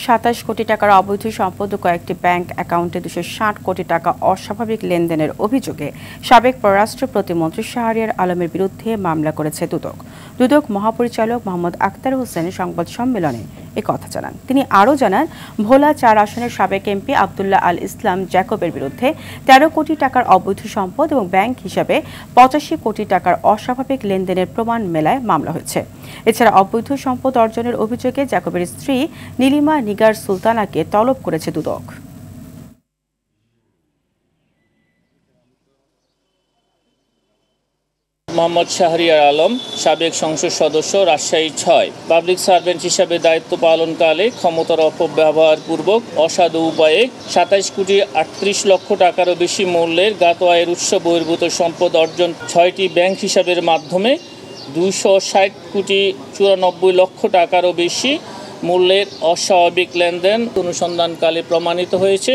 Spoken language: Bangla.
27 কোটি টাকার অবৈধ সম্পদ ও কয়েকটি ব্যাংক অ্যাকাউন্টে 260 কোটি টাকা অস্বাভাবিক লেনদেনের অভিযোগে সাবেক পররাষ্ট্র প্রতিমন্ত্রী শাহরিয়ার আলমের বিরুদ্ধে মামলা করেছে দুদক। দুদক মহাপরিচালক মোহাম্মদ আক্তার হোসেন সংবাদ সম্মেলনে কথা জানান। তিনি আরও জানান, ভোলা 4 আসনের সাবেক এমপি আব্দুল্লাহ আল ইসলাম জ্যাকবের বিরুদ্ধে 13 কোটি টাকার অবৈধ সম্পদ এবং ব্যাংক হিসাবে 85 কোটি টাকার অস্বাভাবিক লেনদেনের প্রমাণ মেলায় মামলা হয়েছে। এছাড়া অবৈধ সম্পদ অর্জনের অভিযোগে জ্যাকবের স্ত্রী নীলিমা নিগার সুলতানাকে তলব করেছে দুদক। মোহাম্মদ শাহরিয়ার আলম, সাবেক সংসদ সদস্য, রাজশাহী 6, পাবলিক সার্ভেন্ট হিসাবে দায়িত্ব পালনকালে ক্ষমতার অপব্যবহার পূর্বক অসাধু উপায়ে 27 কোটি 38 লক্ষ টাকারও বেশি মূল্যের জ্ঞাত আয়ের উৎস বহির্ভূত সম্পদ অর্জন 6টি ব্যাংক হিসাবের মাধ্যমে 260 কোটি 94 লক্ষ টাকারও বেশি মূল্যের অস্বাভাবিক লেনদেন অনুসন্ধানকালে প্রমাণিত হয়েছে।